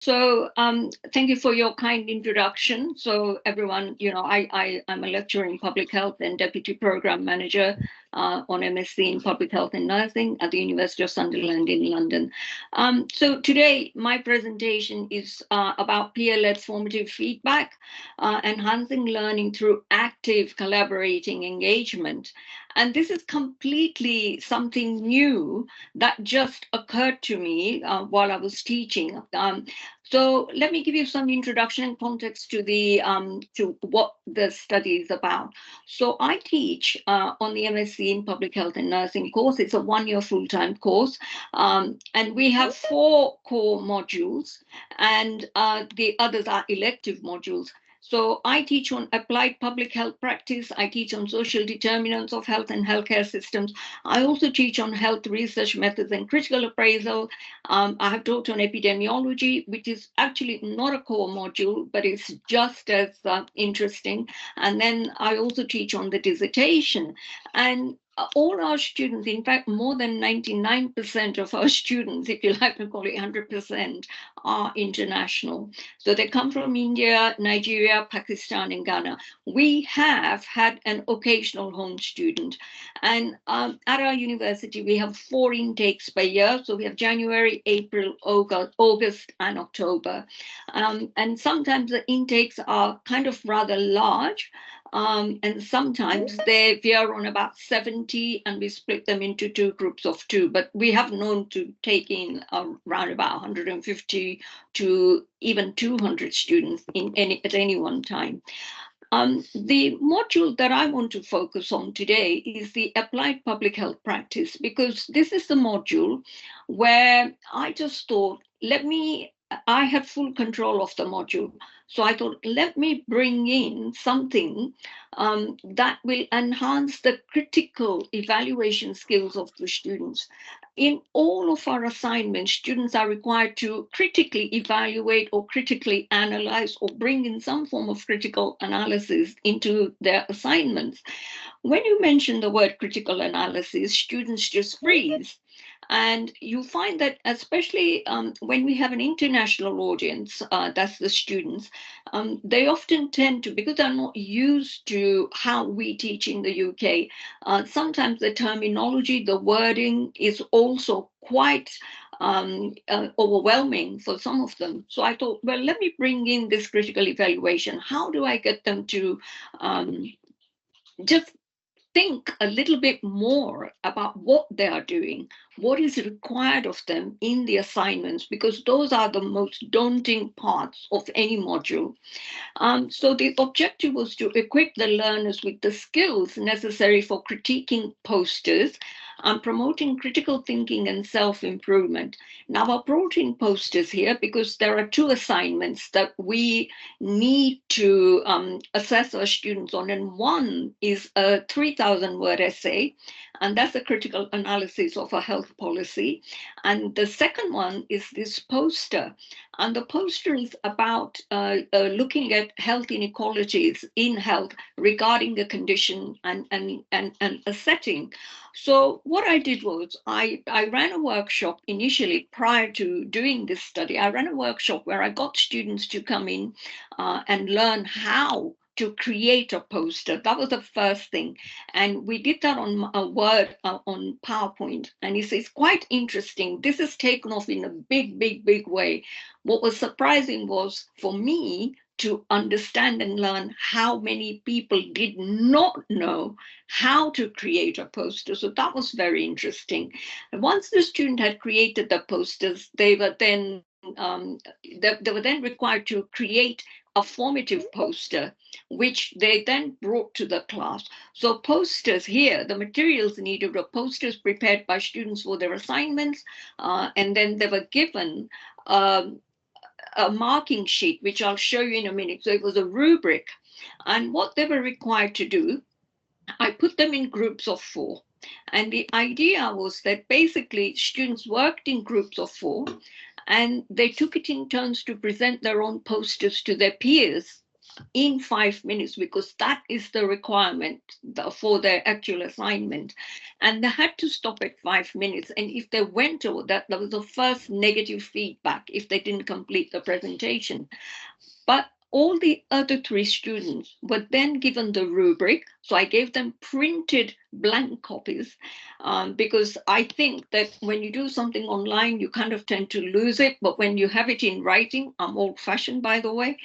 So thank you for your kind introduction. So everyone, I'm a lecturer in public health and deputy program manager on MSc in public health and nursing at the University of Sunderland in London. So today my presentation is about peer-led formative feedback, enhancing learning through active collaborating engagement. And this is completely something new that just occurred to me while I was teaching. So let me give you some introduction and context to the to what the study is about. So I teach on the MSc in Public Health and Nursing course. It's a one-year full-time course, and we have 4 core modules, and the others are elective modules. So I teach on applied public health practice. I teach on social determinants of health and healthcare systems. I also teach on health research methods and critical appraisal. I have taught on epidemiology, which is actually not a core module, but it's just as interesting. And then I also teach on the dissertation. And all our students, in fact, more than 99% of our students, if you like to call it 100%, are international. So they come from India, Nigeria, Pakistan, and Ghana. We have had an occasional home student. And at our university, we have 4 intakes per year. So we have January, April, August, and October. And sometimes the intakes are kind of rather large. And sometimes they veer on about 70, and we split them into 2 groups of 2. But we have known to take in around about 150 to even 200 students at any one time. The module that I want to focus on today is the applied public health practice, because this is the module where I just thought, I had full control of the module. So I thought, let me bring in something that will enhance the critical evaluation skills of the students. In all of our assignments, students are required to critically evaluate or critically analyze or bring in some form of critical analysis into their assignments. When you mention the word critical analysis, students just freeze. And you find that especially when we have an international audience, that's the students, they often tend to, because they're not used to how we teach in the UK, sometimes the terminology, the wording is also quite overwhelming for some of them. So I thought, well, let me bring in this critical evaluation. How do I get them to just think a little bit more about what they are doing, what is required of them in the assignments, because those are the most daunting parts of any module. So the objective was to equip the learners with the skills necessary for critiquing posters and promoting critical thinking and self-improvement. Now, I brought in posters here because there are 2 assignments that we need to assess our students on, and one is a 3,000-word essay, and that's a critical analysis of a health policy. And the second one is this poster, and the poster is about looking at health inequalities in health regarding a condition and a setting. So what I did was I ran a workshop initially prior to doing this study. I ran a workshop where I got students to come in and learn how to create a poster. That was the first thing. And we did that on a Word, on PowerPoint. And it's quite interesting. This is taken off in a big way. What was surprising was for me to understand and learn how many people did not know how to create a poster. So that was very interesting. And once the student had created the posters, they were then required to create a formative poster, which they then brought to the class. So posters here, the materials needed were posters prepared by students for their assignments, and then they were given a marking sheet, which I'll show you in a minute. So it was a rubric. And what they were required to do, I put them in groups of 4. And the idea was that basically students worked in groups of 4, and they took it in turns to present their own posters to their peers in 5 minutes, because that is the requirement for their actual assignment. And they had to stop at 5 minutes. And if they went over that, that was the first negative feedback if they didn't complete the presentation. But all the other three students were then given the rubric. So I gave them printed blank copies, because I think that when you do something online, you kind of tend to lose it. But when you have it in writing, I'm old fashioned, by the way.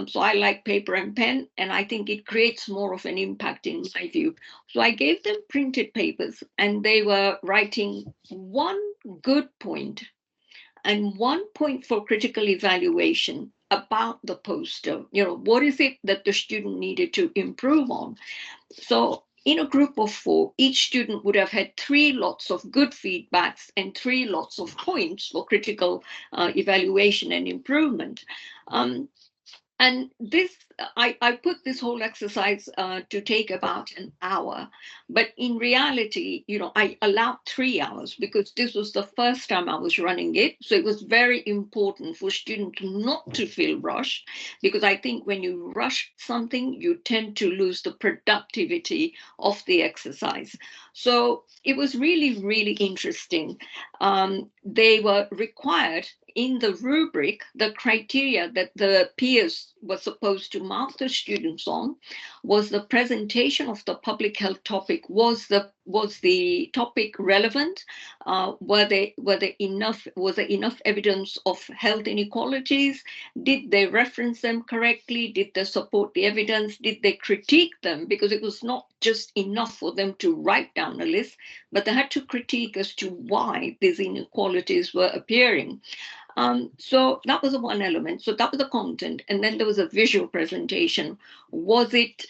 So I like paper and pen, and I think it creates more of an impact in my view. So I gave them printed papers, and they were writing one good point and 1 point for critical evaluation about the poster. What is it that the student needed to improve on? So in a group of 4, each student would have had 3 lots of good feedbacks and 3 lots of points for critical evaluation and improvement. And this, I put this whole exercise to take about an hour, but in reality, I allowed 3 hours because this was the first time I was running it. So it was very important for students not to feel rushed, because I think when you rush something, you tend to lose the productivity of the exercise. So it was really, really interesting. They were required in the rubric, the criteria that the peers were supposed to mark the students on was the presentation of the public health topic. Was the topic relevant? Was there enough evidence of health inequalities? Did they reference them correctly? Did they support the evidence? Did they critique them? Because it was not just enough for them to write down a list, but they had to critique as to why these inequalities were appearing. So that was one element. So that was the content. And then there was a visual presentation. Was it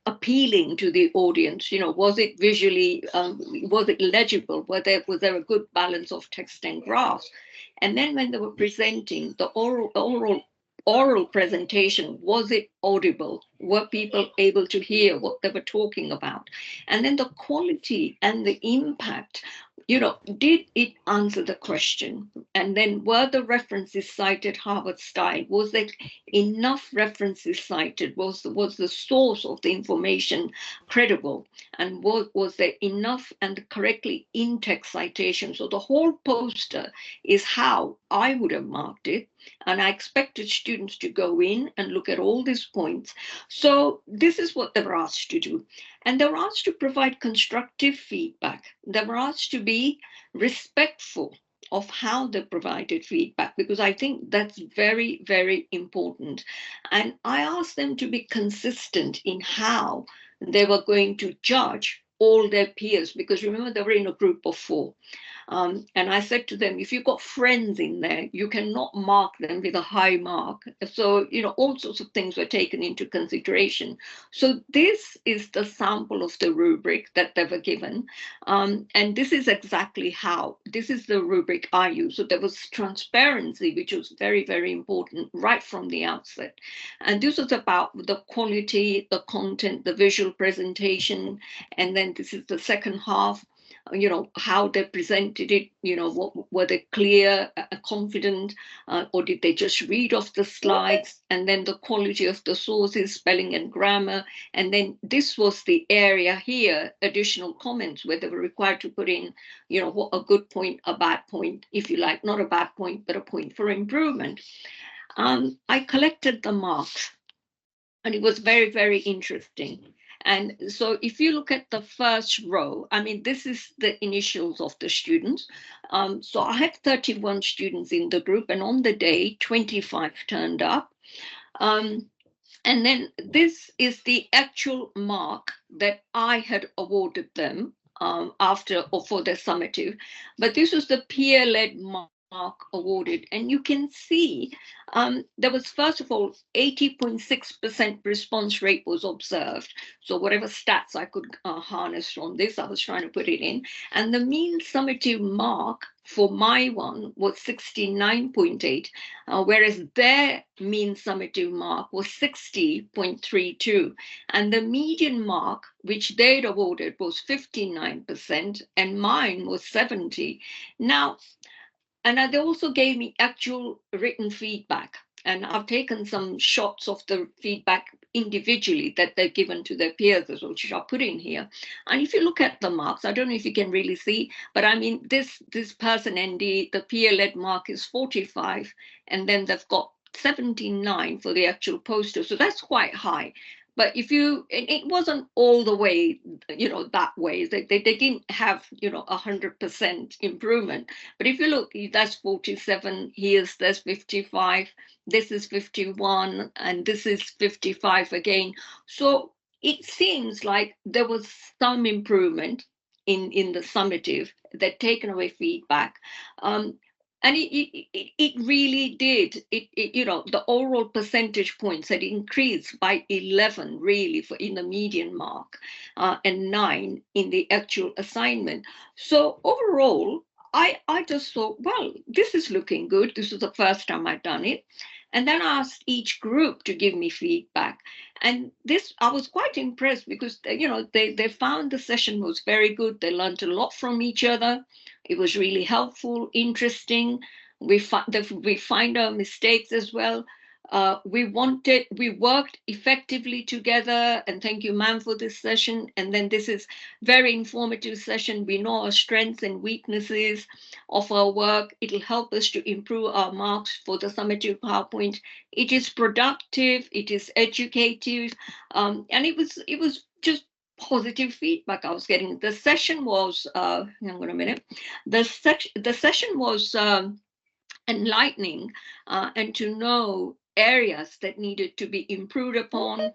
appealing to the audience? Was it visually, was it legible? Was there a good balance of text and graphs? And then when they were presenting the oral presentation, was it audible? Were people able to hear what they were talking about? And then the quality and the impact, did it answer the question? And then were the references cited Harvard style? Was there enough references cited? Was the source of the information credible? And was there enough and correctly in-text citation? So the whole poster is how I would have marked it. And I expected students to go in and look at all these points. So this is what they were asked to do. And they were asked to provide constructive feedback. They were asked to be respectful of how they provided feedback, because I think that's very, very important. And I asked them to be consistent in how they were going to judge all their peers, because remember, they were in a group of 4. And I said to them, if you've got friends in there, you cannot mark them with a high mark. So, all sorts of things were taken into consideration. So this is the sample of the rubric that they were given. And this is exactly this is the rubric I use. So there was transparency, which was very, very important right from the outset. And this was about the quality, the content, the visual presentation. And then this is the second half. How they presented it, were they clear, confident, or did they just read off the slides? And then the quality of the sources, spelling and grammar. And then this was the area here, additional comments, where they were required to put in, what a good point, a bad point, if you like, not a bad point, but a point for improvement. I collected the marks, and it was very, very interesting. And so if you look at the first row, I mean, this is the initials of the students. So I had 31 students in the group, and on the day, 25 turned up. And then this is the actual mark that I had awarded them after or for their summative. But this was the peer-led mark awarded, and you can see there was, first of all, 80.6% response rate was observed. So whatever stats I could harness from this, I was trying to put it in. And the mean summative mark for my one was 69.8, whereas their mean summative mark was 60.32. And the median mark, which they'd awarded, was 59%, and mine was 70. Now, and they also gave me actual written feedback. And I've taken some shots of the feedback individually that they're given to their peers as well, which I'll put in here. And if you look at the marks, I don't know if you can really see, but I mean, this person, ND, the peer-led mark is 45, and then they've got 79 for the actual poster. So that's quite high. But if you, it wasn't all the way, that way. They didn't have, 100% improvement. But if you look, that's 47, there's 55, this is 51, and this is 55 again. So it seems like there was some improvement in the summative. They'd taken away feedback. And it really did. The overall percentage points had increased by 11, really, in the median mark, and 9 in the actual assignment. So overall, I just thought, well, this is looking good. This is the first time I've done it. And then I asked each group to give me feedback. And this, I was quite impressed because, they found the session was very good. They learned a lot from each other. It was really helpful, interesting. We find our mistakes as well. We worked effectively together, and thank you, ma'am, for this session. And then this is very informative session. We know our strengths and weaknesses of our work. It'll help us to improve our marks for the summative PowerPoint. It is productive, it is educative, and it was just positive feedback I was getting. The session was, hang on a minute, the session was enlightening, and to know areas that needed to be improved upon.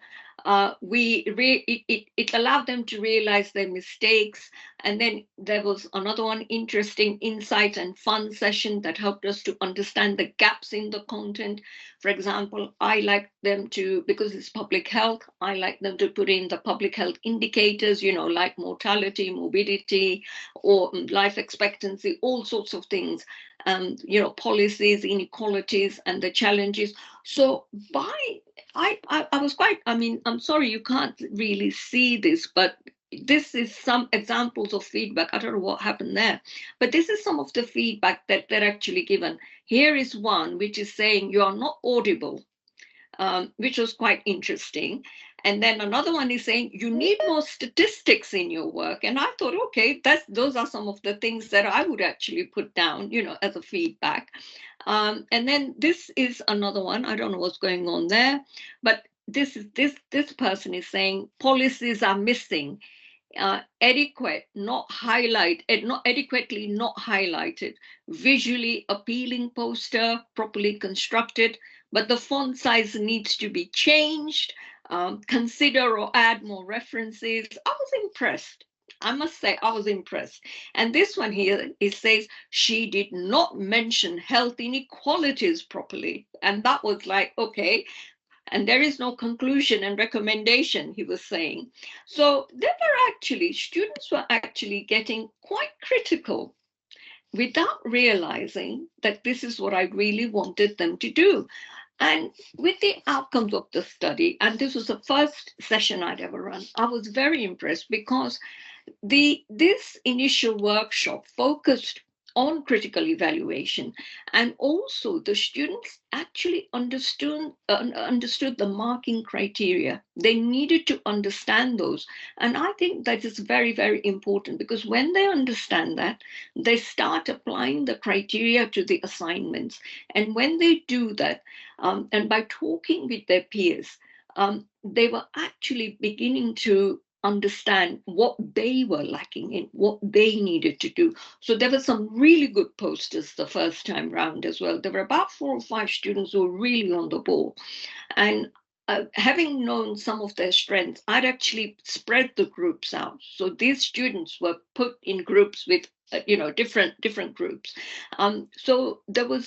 It allowed them to realize their mistakes. And then there was another one, interesting insight and fun session that helped us to understand the gaps in the content. For example, I like them to, because it's public health, I like them to put in the public health indicators, like mortality, morbidity, or life expectancy, all sorts of things, policies, inequalities, and the challenges. So I was quite, I mean, I'm sorry you can't really see this, but this is some examples of feedback. I don't know what happened there, but this is some of the feedback that they're actually given. Here is one which is saying you are not audible, which was quite interesting. And then another one is saying you need more statistics in your work. And I thought, okay, those are some of the things that I would actually put down, as a feedback. And then this is another one. I don't know what's going on there, but this person is saying policies are missing. Not adequately not highlighted, visually appealing poster, properly constructed, but the font size needs to be changed. Consider or add more references. I was impressed. I must say, I was impressed. And this one here, it says she did not mention health inequalities properly. And that was like, okay, and there is no conclusion and recommendation, he was saying. So students were actually getting quite critical without realizing that this is what I really wanted them to do. And with the outcomes of the study, and this was the first session I'd ever run, I was very impressed because this initial workshop focused on critical evaluation, and also the students actually understood the marking criteria. They needed to understand those, and I think that is very, very important, because when they understand that, they start applying the criteria to the assignments. And when they do that, and by talking with their peers, they were actually beginning to understand what they were lacking in, what they needed to do. So there were some really good posters the first time round as well. There were about 4 or 5 students who were really on the ball. And having known some of their strengths, I'd actually spread the groups out. So these students were put in groups with, different groups. So they were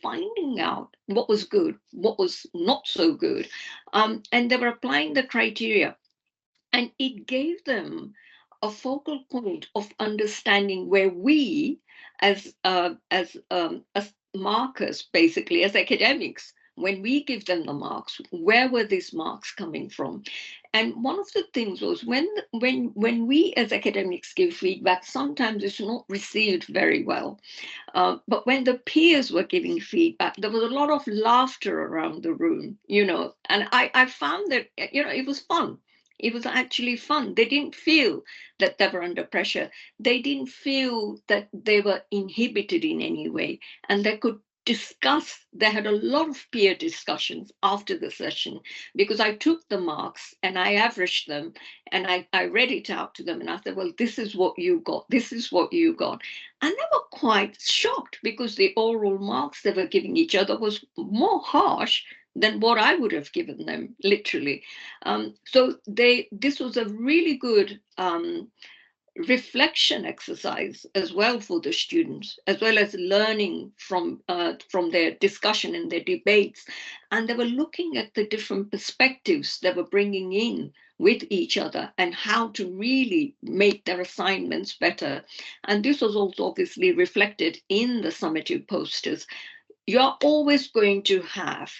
finding out what was good, what was not so good, and they were applying the criteria. And it gave them a focal point of understanding where we, as markers, basically, as academics, when we give them the marks, where were these marks coming from? And one of the things was when we as academics give feedback, sometimes it's not received very well. But when the peers were giving feedback, there was a lot of laughter around the room, and I found that, it was fun. It was actually fun. They didn't feel that they were under pressure. They didn't feel that they were inhibited in any way, and they could discuss. They had a lot of peer discussions after the session, because I took the marks and I averaged them, and I read it out to them, and I said, well, this is what you got. This is what you got. And they were quite shocked, because the oral marks they were giving each other was more harsh than what I would have given them, literally. So this was a really good reflection exercise as well for the students, as well as learning from their discussion and their debates. And they were looking at the different perspectives they were bringing in with each other, and how to really make their assignments better. And this was also obviously reflected in the summative posters. You're always going to have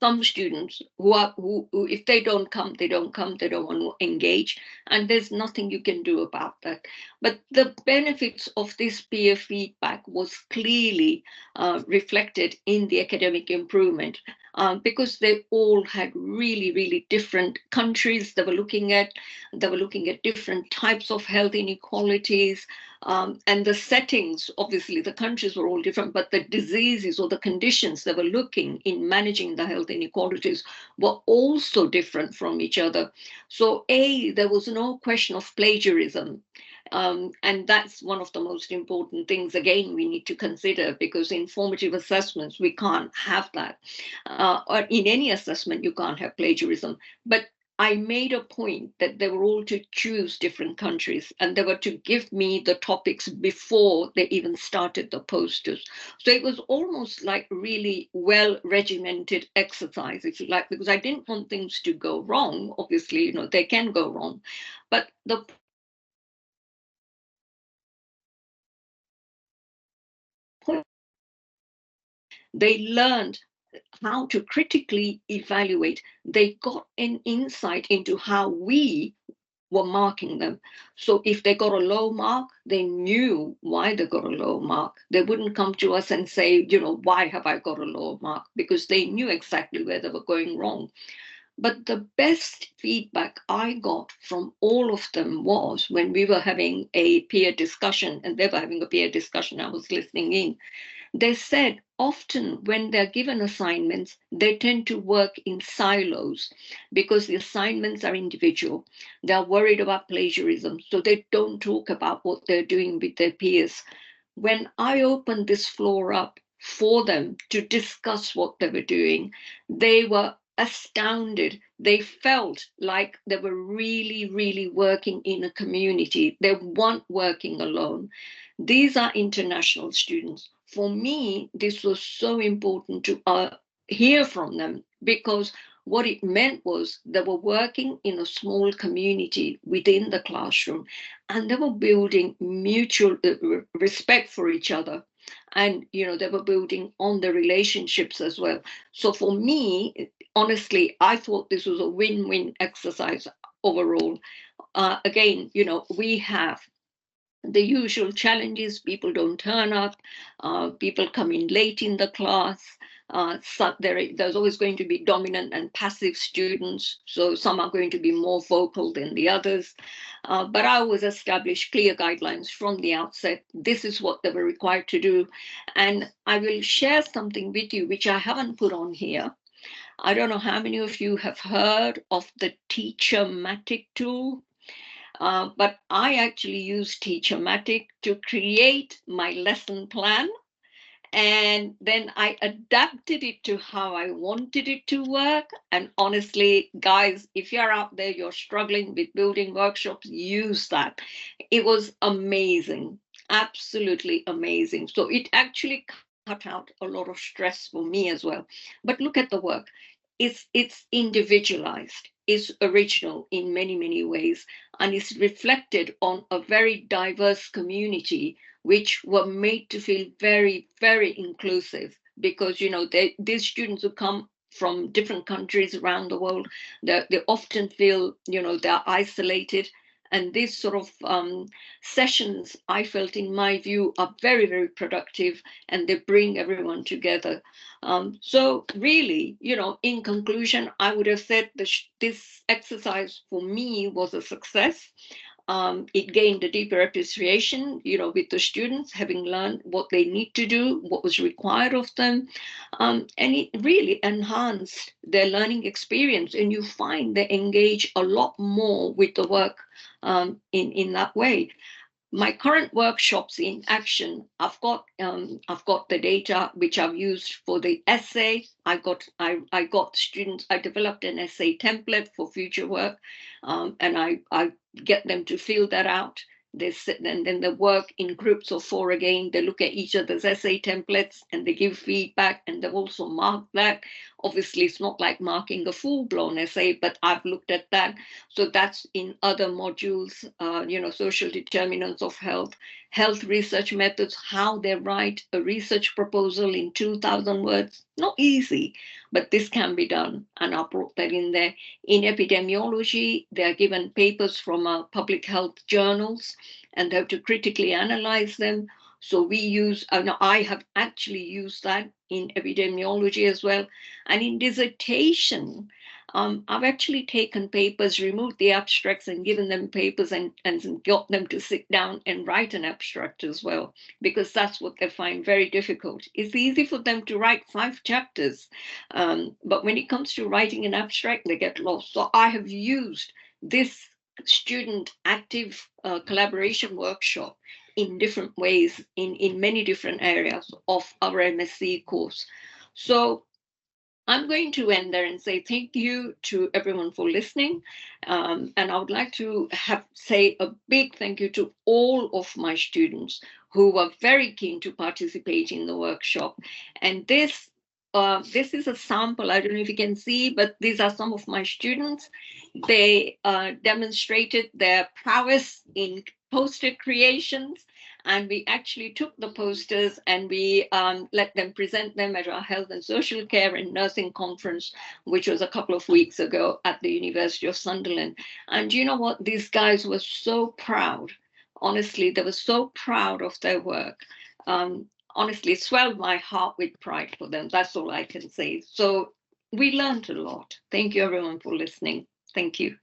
some students who if they don't come, they don't come, they don't want to engage, and there's nothing you can do about that. But the benefits of this peer feedback was clearly reflected in the academic improvement, because they all had really, really different countries they were looking at. They were looking at different types of health inequalities, and the settings. Obviously the countries were all different, but the diseases or the conditions they were looking in managing the health inequalities were also different from each other. So there was no question of plagiarism. And that's one of the most important things, again, we need to consider, because in formative assessments, we can't have that. Or in any assessment, you can't have plagiarism. But I made a point that they were all to choose different countries, and they were to give me the topics before they even started the posters. So it was almost like really well regimented exercise, if you like, because I didn't want things to go wrong. Obviously, they can go wrong. But the point, they learned how to critically evaluate. They got an insight into how we were marking them. So if they got a low mark, they knew why they got a low mark. They wouldn't come to us and say, why have I got a low mark? Because they knew exactly where they were going wrong. But the best feedback I got from all of them was when we were having a peer discussion, and they were having a peer discussion, I was listening in. They said often when they're given assignments, they tend to work in silos, because the assignments are individual. They're worried about plagiarism, so they don't talk about what they're doing with their peers. When I opened this floor up for them to discuss what they were doing, they were astounded. They felt like they were really, really working in a community. They weren't working alone. These are international students. For me, this was so important to hear from them, because what it meant was they were working in a small community within the classroom, and they were building mutual respect for each other. And, they were building on the relationships as well. So for me, honestly, I thought this was a win-win exercise overall. Again, we have the usual challenges. People don't turn up, people come in late in the class. So there's always going to be dominant and passive students, so some are going to be more vocal than the others. But I always establish clear guidelines from the outset. This is what they were required to do. And I will share something with you which I haven't put on here. I don't know how many of you have heard of the Teachermatic tool. But I actually use Teachermatic to create my lesson plan. And then I adapted it to how I wanted it to work. And honestly, guys, if you're out there, you're struggling with building workshops, use that. It was amazing, absolutely amazing. So it actually cut out a lot of stress for me as well. But look at the work. It's individualized, it's original in many, many ways, and it's reflected on a very diverse community, which were made to feel very, very inclusive, because, these students who come from different countries around the world, they often feel, they're isolated. And these sort of sessions, I felt, in my view, are very, very productive, and they bring everyone together. So really, in conclusion, I would have said this exercise for me was a success. It gained a deeper appreciation, with the students having learned what they need to do, what was required of them, and it really enhanced their learning experience. And you find they engage a lot more with the work in that way. My current workshops in action, I've got the data which I've used for the essay. I got students. I developed an essay template for future work, and I get them to fill that out. They sit, and then they work in groups of 4 again. They look at each other's essay templates and they give feedback, and they also mark that. Obviously, it's not like marking a full-blown essay, but I've looked at that. So that's in other modules, social determinants of health, health research methods, how they write a research proposal in 2,000 words. Not easy, but this can be done. And I brought that in there. In epidemiology, they are given papers from public health journals, and they have to critically analyze them. So we use, I have actually used that in epidemiology as well. And in dissertation, I've actually taken papers, removed the abstracts, and given them papers, and got them to sit down and write an abstract as well, because that's what they find very difficult. It's easy for them to write 5 chapters, but when it comes to writing an abstract, they get lost. So I have used this student active collaboration workshop in different ways in many different areas of our MSc course. So I'm going to end there and say thank you to everyone for listening. And I would like to say a big thank you to all of my students who were very keen to participate in the workshop. And this is a sample. I don't know if you can see, but these are some of my students. They demonstrated their prowess in poster creations, and we actually took the posters and we let them present them at our health and social care and nursing conference, which was a couple of weeks ago at the University of Sunderland. And you know what? These guys were so proud. Honestly, they were so proud of their work. Honestly, it swelled my heart with pride for them. That's all I can say. So we learned a lot. Thank you, everyone, for listening. Thank you.